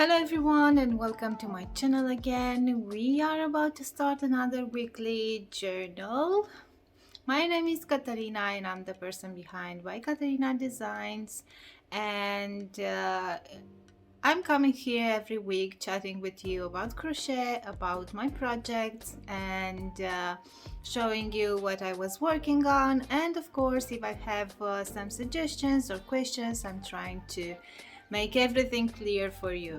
Hello everyone and welcome to my channel again. We are about to start another weekly journal. My name is Katarina and I'm the person behind By Katarina Designs, and I'm coming here every week chatting with you about crochet, about my projects, and showing you what I was working on. And of course, if I have some suggestions or questions, I'm trying to make everything clear for you.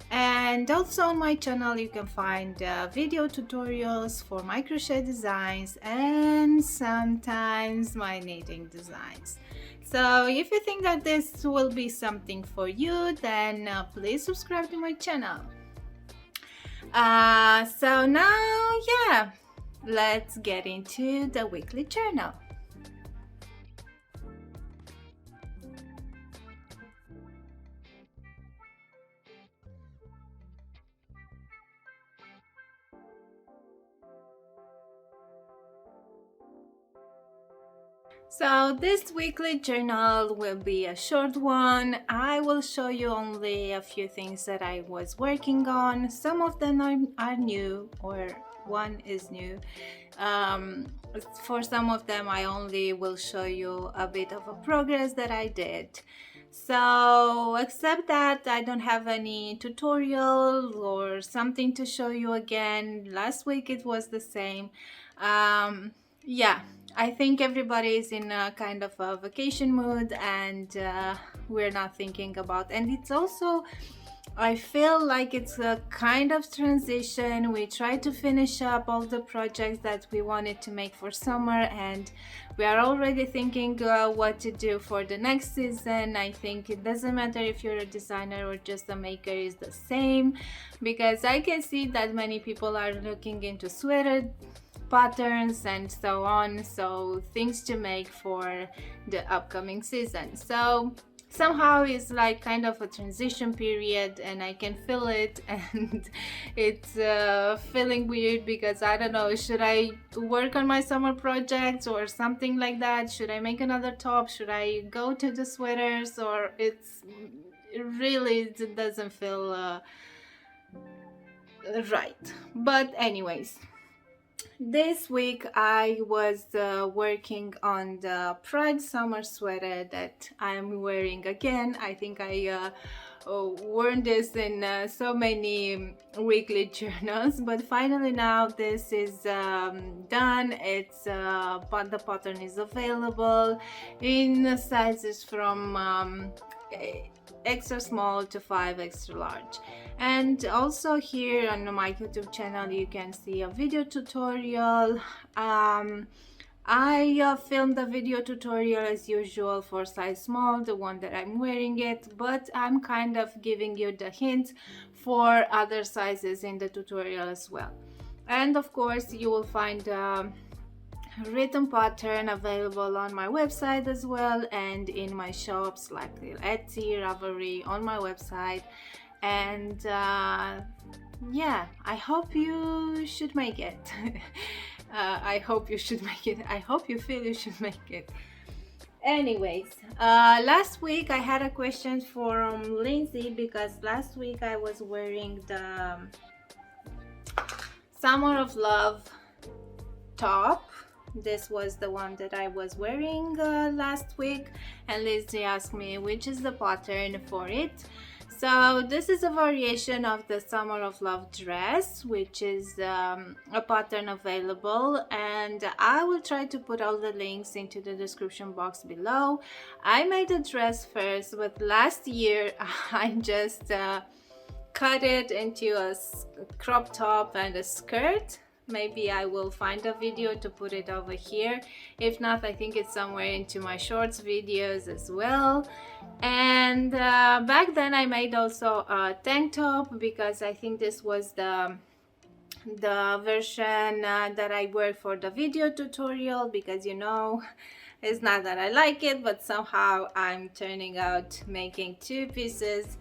And also on my channel you can find video tutorials for my crochet designs and sometimes my knitting designs. So if you think that this will be something for you, then please subscribe to my channel. So now, yeah, let's get into the weekly journal. So this weekly journal will be a short one. I will show you only a few things that I was working on. Some of them are new, or one is new. For some of them I only will show you a bit of a progress that I did. So except that, I don't have any tutorial or something to show you again. Last week it was the same. Yeah, I think everybody is in a kind of a vacation mood, and we're not thinking about, and it's also, I feel like it's a kind of transition. We try to finish up all the projects that we wanted to make for summer, and we are already thinking what to do for the next season. I think it doesn't matter if you're a designer or just a maker, is the same, because I can see that many people are looking into sweater patterns and so on, so things to make for the upcoming season. So somehow it's like kind of a transition period, and I can feel it, and it's feeling weird because I don't know, should I work on my summer projects or something like that? Should I make another top? Should I go to the sweaters? Or it doesn't feel right. But anyways, this week I was working on the Pride summer sweater that I'm wearing again. I think I worn this in so many weekly journals, but finally now this is done. It's but the pattern is available in sizes from extra small to 5 extra large. And also here on my YouTube channel you can see a video tutorial. I filmed the video tutorial as usual for size small, the one that I'm wearing it, but I'm kind of giving you the hint for other sizes in the tutorial as well. And of course you will find written pattern available on my website as well, and in my shops like Etsy, Ravelry, on my website. And yeah, I hope you should make it. I hope you should make it. I hope you feel you should make it. Anyways, last week I had a question from Lindsay, because last week I was wearing the Summer of Love top. This was the one that I was wearing last week, and Lindsay asked me which is the pattern for it. So this is a variation of the Summer of Love dress, which is a pattern available, and I will try to put all the links into the description box below. I made a dress first, but last year I just cut it into a crop top and a skirt. Maybe I will find a video to put it over here. If not, I think it's somewhere into my shorts videos as well. And back then I made also a tank top, because I think this was the version that I wear for the video tutorial, because you know, it's not that I like it, but somehow I'm turning out making two pieces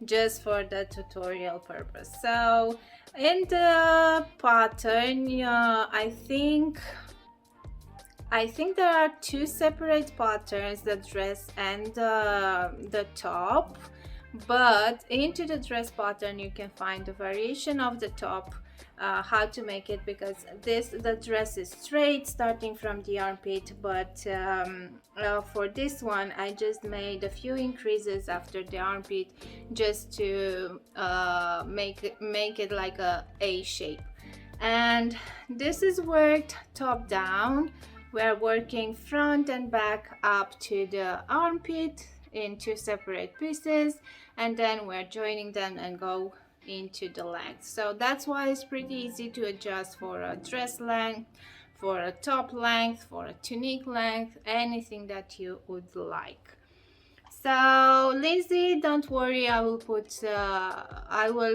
just for the tutorial purpose. So in the pattern, I think there are two separate patterns, the dress and the top, but into the dress pattern you can find a variation of the top, how to make it, because the dress is straight starting from the armpit, but for this one I just made a few increases after the armpit just to make it like a shape. And this is worked top down. We're working front and back up to the armpit in two separate pieces, and then we're joining them and go into the length. So that's why it's pretty easy to adjust for a dress length, for a top length, for a tunic length, anything that you would like. So Lindsay, don't worry, I will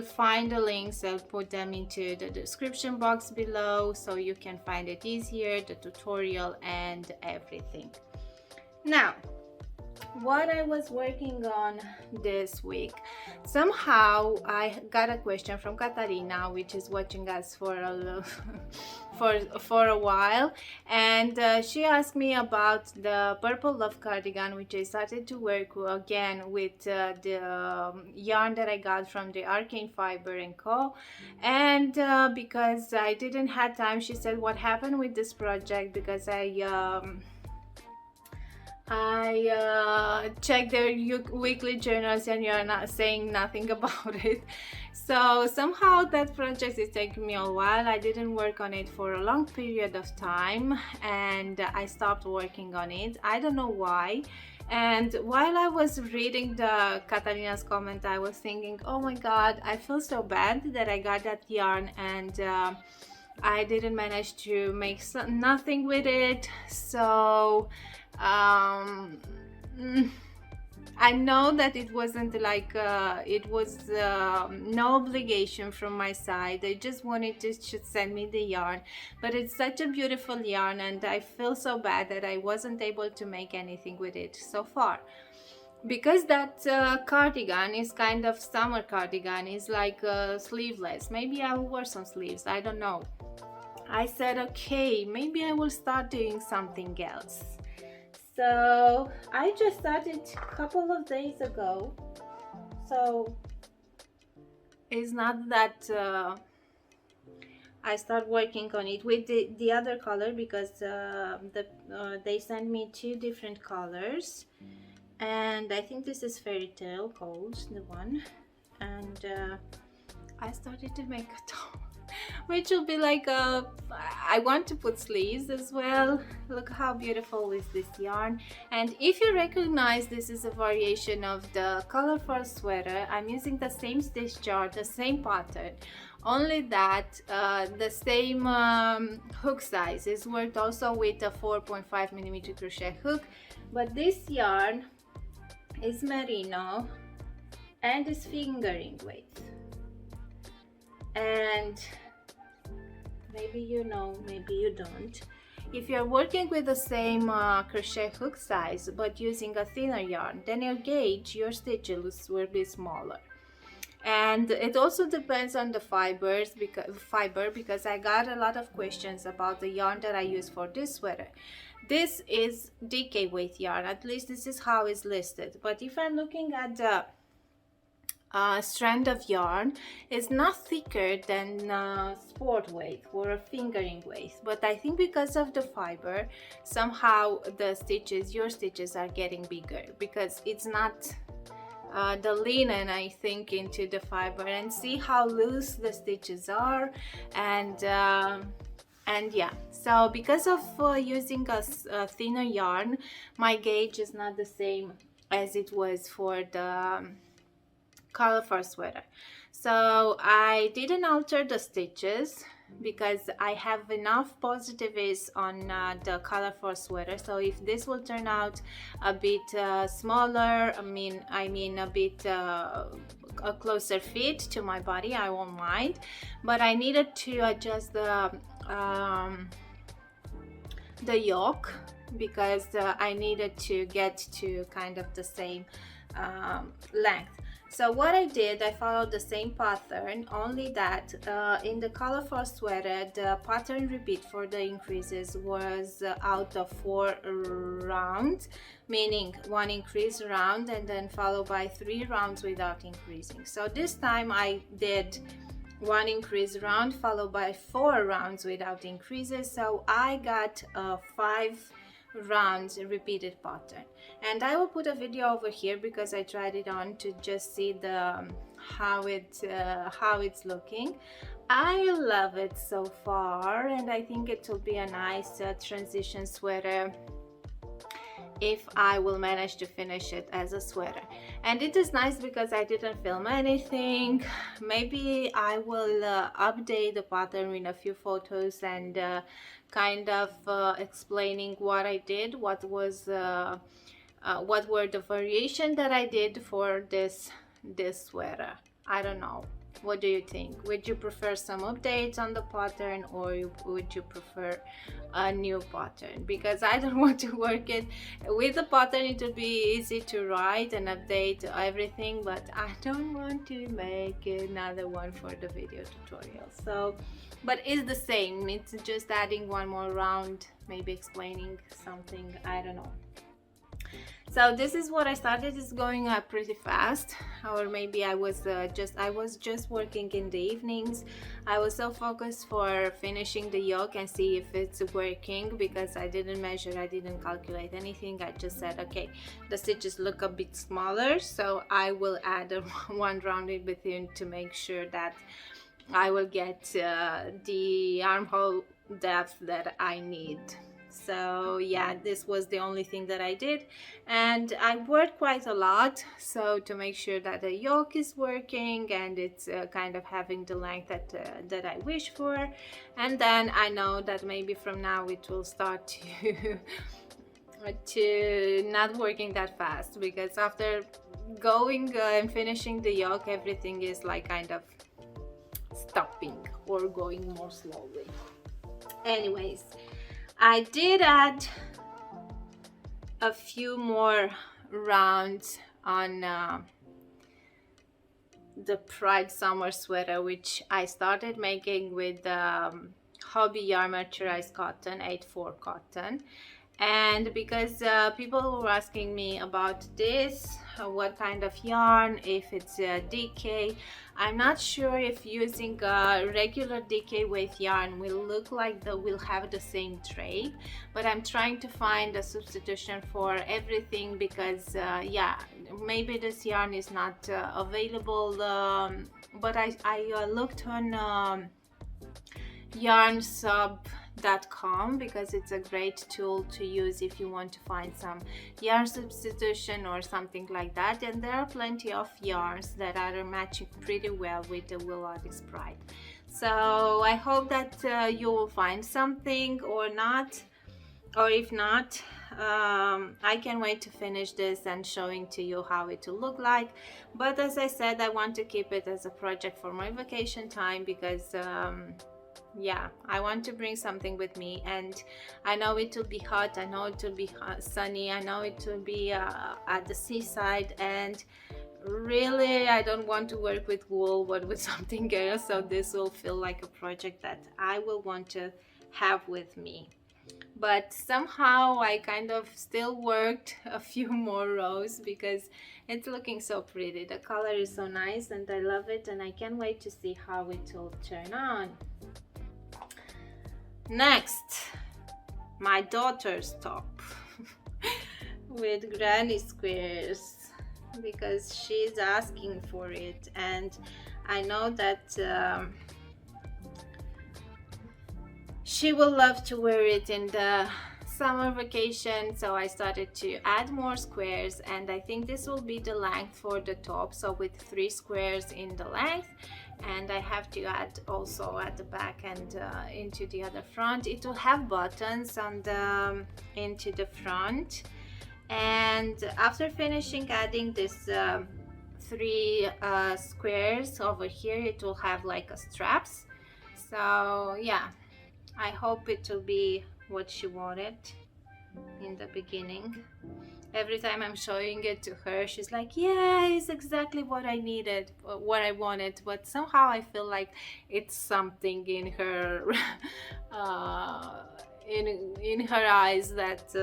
find the links. I'll put them into the description box below so you can find it easier, the tutorial and everything. Now, what I was working on this week, somehow I got a question from Katarina, which is watching us for a while, and she asked me about the Purple Love cardigan, which I started to work again with the yarn that I got from the Arcane Fiber & Co. And because I didn't have time, she said, what happened with this project? Because I checked their weekly journals and you're not saying nothing about it. So somehow that project is taking me a while. I didn't work on it for a long period of time and I stopped working on it. I don't know why. And while I was reading the Katarina's comment, I was thinking, oh my god, I feel so bad that I got that yarn and I didn't manage to make nothing with it. So I know that it wasn't like it was no obligation from my side. I just wanted to send me the yarn, but it's such a beautiful yarn and I feel so bad that I wasn't able to make anything with it so far. Because that cardigan is kind of summer cardigan, is like sleeveless. Maybe I will wear some sleeves, I don't know. I said, okay, maybe I will start doing something else. So I just started a couple of days ago, so it's not that I start working on it with the other color, because they sent me two different colors, and I think this is Fairy Tale called the one, and I started to make a top, which will be like I want to put sleeves as well. Look how beautiful is this yarn. And if you recognize, this is a variation of the colorful sweater. I'm using the same stitch chart, the same pattern, only that the same hook size is worked also with a 4.5mm crochet hook, but this yarn is merino and is fingering weight. And maybe you know, maybe you don't. If you're working with the same crochet hook size but using a thinner yarn, then your gauge, your stitches will be smaller. And it also depends on the fiber, because I got a lot of questions about the yarn that I use for this sweater. This is DK weight yarn, at least this is how it's listed. But if I'm looking at the strand of yarn, is not thicker than sport weight or a fingering weight, but I think because of the fiber, somehow the stitches, your stitches, are getting bigger, because it's not the linen, I think, into the fiber. And see how loose the stitches are, and yeah, so because of using a thinner yarn, my gauge is not the same as it was for the colorful sweater. So I didn't alter the stitches because I have enough positives on the colorful sweater. So if this will turn out a bit smaller, I mean a bit a closer fit to my body, I won't mind. But I needed to adjust the yoke, because I needed to get to kind of the same length. So what I did, I followed the same pattern, only that in the colorful sweater, the pattern repeat for the increases was out of 4 rounds, meaning 1 increase round and then followed by 3 rounds without increasing. So this time I did 1 increase round followed by 4 rounds without increases, so I got 5 rounds repeated pattern. And I will put a video over here because I tried it on to just see the how it's looking. I love it so far, and I think it will be a nice transition sweater if I will manage to finish it as a sweater. And it is nice because I didn't film anything. Maybe I will update the pattern in a few photos and kind of explaining what I did, what were the variation that I did for this sweater. I don't know. What do you think? Would you prefer some updates on the pattern, or would you prefer a new pattern? Because I don't want to work it with the pattern. It will be easy to write and update everything, but I don't want to make another one for the video tutorial. So, but it's the same. It's just adding one more round, maybe explaining something. I don't know. So this is what I started. It's going up pretty fast, or maybe I was just working in the evenings. I was so focused for finishing the yoke and see if it's working, because I didn't measure, I didn't calculate anything. I just said, okay, the stitches look a bit smaller, so I will add one round in between to make sure that I will get the armhole depth that I need. So yeah, this was the only thing that I did, and I worked quite a lot so to make sure that the yoke is working and it's kind of having the length that I wish for. And then I know that maybe from now it will start to not working that fast, because after going and finishing the yoke, everything is like kind of stopping or going more slowly. Anyways, I did add a few more rounds on the Pride summer sweater, which I started making with Hobby Yarn Mercerized cotton, 8/4 cotton. And because people were asking me about this, what kind of yarn, if it's DK. I'm not sure if using regular DK weight yarn will look like will have the same drape, but I'm trying to find a substitution for everything, because yeah, maybe this yarn is not available, but I looked on yarnsub.com, because it's a great tool to use if you want to find some yarn substitution or something like that. And there are plenty of yarns that are matching pretty well with the Willotics Pride. So I hope that you will find something, or not, or if not, I can wait to finish this and showing to you how it will look like. But as I said, I want to keep it as a project for my vacation time, because yeah, I want to bring something with me, and I know it will be hot, I know it will be sunny, I know it will be at the seaside, and really I don't want to work with wool but with something else. So this will feel like a project that I will want to have with me. But somehow I kind of still worked a few more rows because it's looking so pretty. The color is so nice and I love it, and I can't wait to see how it will turn on. Next, my daughter's top with granny squares, because she's asking for it, and I know that she will love to wear it in the summer vacation. So I started to add more squares, and I think this will be the length for the top, so with 3 squares in the length. And I have to add also at the back and into the other front. It will have buttons on the into the front. And after finishing adding this 3 squares over here, it will have like a straps. So yeah, I hope it will be what she wanted in the beginning. Every time I'm showing it to her, she's like, yeah, it's exactly what I needed, what I wanted. But somehow I feel like it's something in her uh, in her eyes that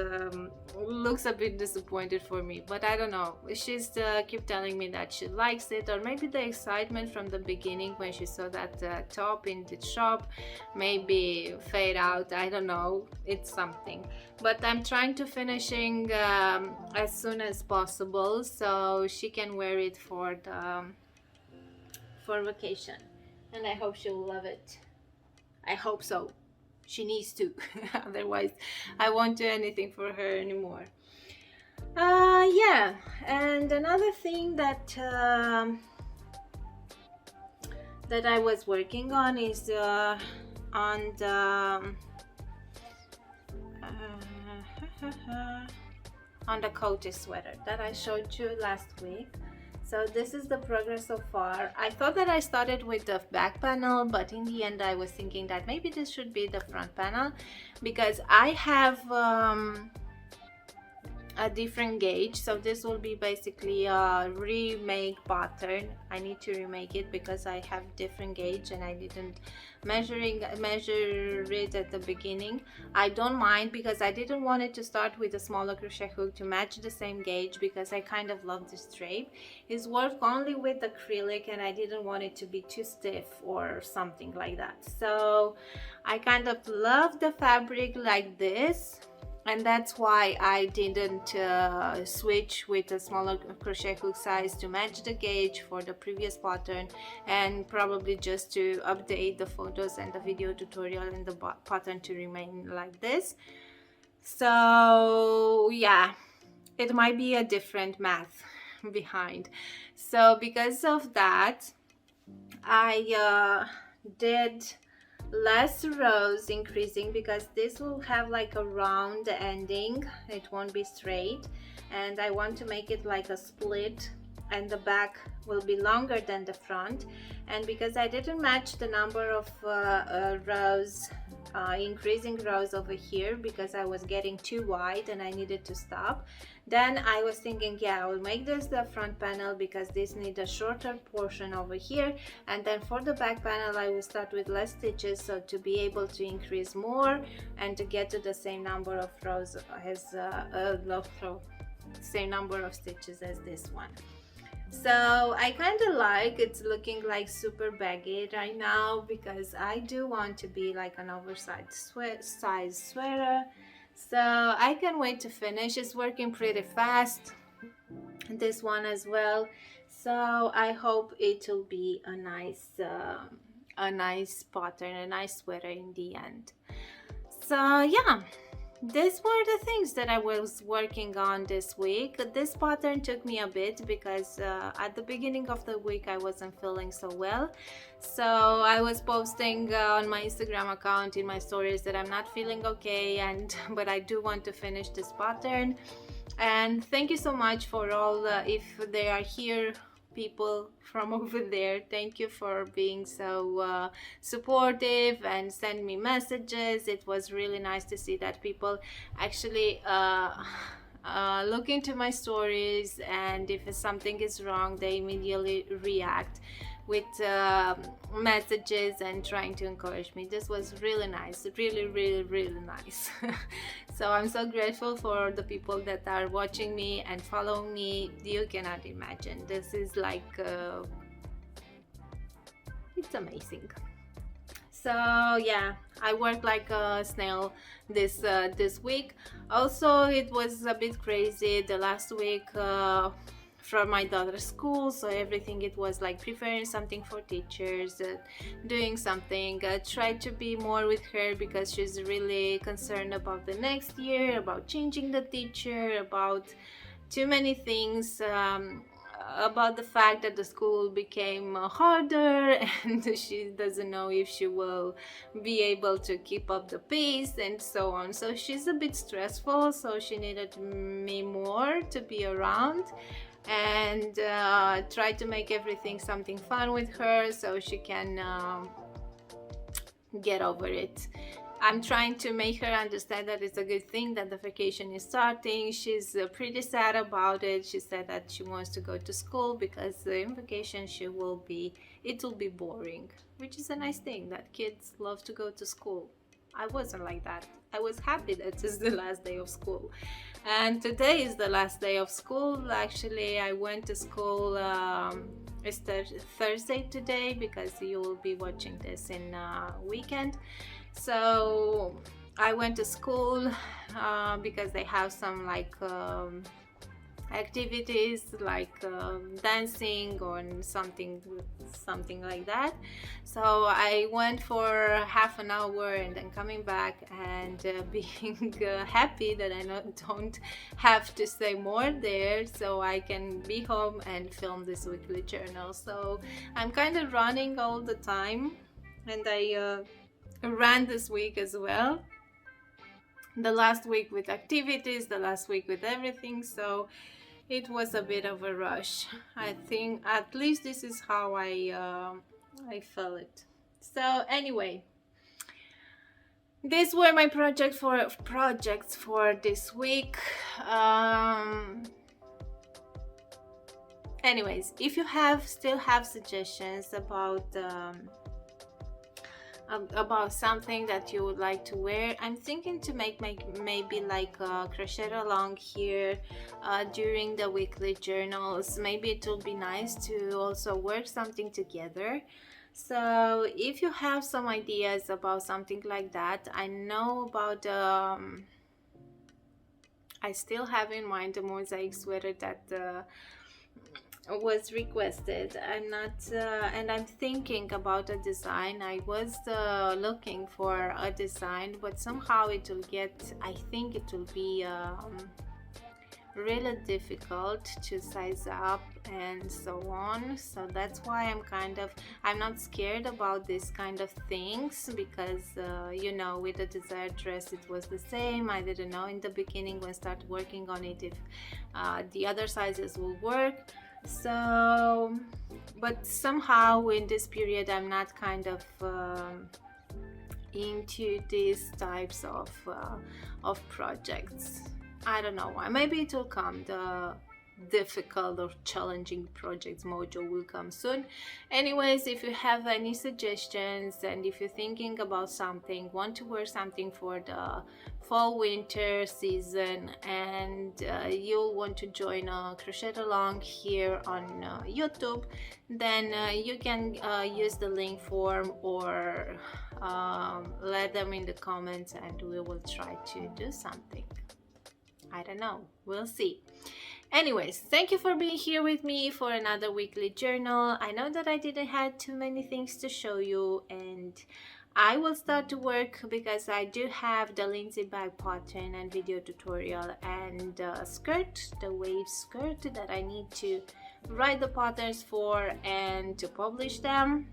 looks a bit disappointed for me. But I don't know, she's keep telling me that she likes it, or maybe the excitement from the beginning when she saw that top in the shop maybe fade out. I don't know, it's something. But I'm trying to finishing as soon as possible so she can wear it for the for vacation, and I hope she'll love it. I hope so. She needs to. Otherwise I won't do anything for her anymore. Yeah, and another thing that that I was working on is on the on the coated sweater that I showed you last week. So this is the progress so far. I thought that I started with the back panel, but in the end I was thinking that maybe this should be the front panel, because I have a different gauge. So this will be basically a remake pattern. I need to remake it because I have different gauge and I didn't measure it at the beginning. I don't mind, because I didn't want it to start with a smaller crochet hook to match the same gauge, because I kind of love this drape. It's worked only with acrylic and I didn't want it to be too stiff or something like that. So I kind of love the fabric like this, and that's why I didn't switch with a smaller crochet hook size to match the gauge for the previous pattern, and probably just to update the photos and the video tutorial and the pattern to remain like this. So yeah, it might be a different math behind. So because of that, I did less rows increasing, because this will have like a round ending, it won't be straight, and I want to make it like a split, and the back will be longer than the front. And because I didn't match the number of rows, increasing rows over here, because I was getting too wide and I needed to stop, then I was thinking, yeah, I will make this the front panel because this needs a shorter portion over here, and then for the back panel I will start with less stitches, so to be able to increase more and to get to the same number of rows as same number of stitches as this one. So I kind of like it's looking like super baggy right now, because I do want to be like an oversized size sweater. So I can't wait to finish. It's working pretty fast, this one as well. So I hope it will be a nice pattern, a nice sweater in the end. So yeah, these were the things that I was working on this week. This pattern took me a bit because at the beginning of the week I wasn't feeling so well. So I was posting on my Instagram account in my stories that I'm not feeling okay, but I do want to finish this pattern. And thank you so much for all, if they are here, people from over there, thank you for being so supportive and send me messages. It was really nice to see that people actually look into my stories, and if something is wrong they immediately react with messages and trying to encourage me. This was really nice, really nice. So I'm so grateful for the people that are watching me and following me. You cannot imagine, this is like it's amazing. So yeah, I worked like a snail this week. Also it was a bit crazy the last week from my daughter's school, so everything, it was like preparing something for teachers, doing something, try to be more with her because she's really concerned about the next year, about changing the teacher, about too many things, about the fact that the school became harder and she doesn't know if she will be able to keep up the pace and so on. So she's a bit stressful, so she needed me more to be around and try to make everything something fun with her so she can get over it. I'm trying to make her understand that it's a good thing that the vacation is starting. She's pretty sad about it. She said that she wants to go to school because in vacation it will be boring, which is a nice thing that kids love to go to school. I wasn't like that. I was happy that it's the last day of school. And today is the last day of school. Actually, I went to school, it's Thursday today because you will be watching this in weekend. So I went to school because they have some like activities like dancing or something like that. So I went for half an hour and then coming back and being happy that I don't have to stay more there, so I can be home and film this weekly journal. So I'm kind of running all the time, and I ran this week as well, the last week with activities, the last week with everything, so it was a bit of a rush. I think at least this is how I felt it. So anyway, these were my projects for this week. Anyways, if you still have suggestions about something that you would like to wear, I'm thinking to make maybe like a crochet along here during the weekly journals. Maybe it will be nice to also work something together. So if you have some ideas about something like that, I know about I still have in mind the mosaic sweater that was requested. I'm not and I'm thinking about a design. I was looking for a design, but somehow it will I think it will be really difficult to size up and so on. So that's why I'm not scared about this kind of things, because you know, with the desired dress it was the same. I didn't know in the beginning when I started working on it if the other sizes will work. So, but somehow in this period I'm not kind of into these types of projects. I don't know why. Maybe it will come. The difficult or challenging projects mojo will come soon. Anyways, if you have any suggestions and if you're thinking about something, want to wear something for the fall winter season, and you'll want to join a crochet along here on YouTube, then you can use the link form or let them in the comments and we will try to do something. I don't know, we'll see. Anyways, thank you for being here with me for another weekly journal. I know that I didn't have too many things to show you, and I will start to work because I do have the Lindsay bag pattern and video tutorial and skirt, the wave skirt that I need to write the patterns for and to publish them.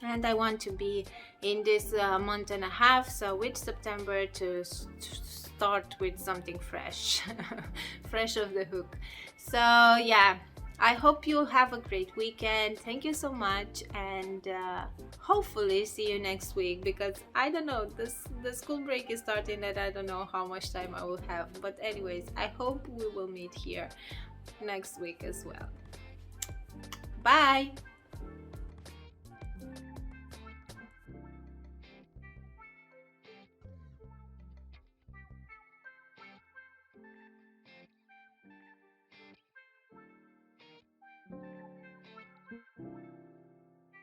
And I want to be in this month and a half, so with September, to start with something fresh fresh off the hook. So yeah, I hope you have a great weekend. Thank you so much, and hopefully see you next week, because I don't know, the school break is starting and I don't know how much time I will have. But anyways, I hope we will meet here next week as well. Bye.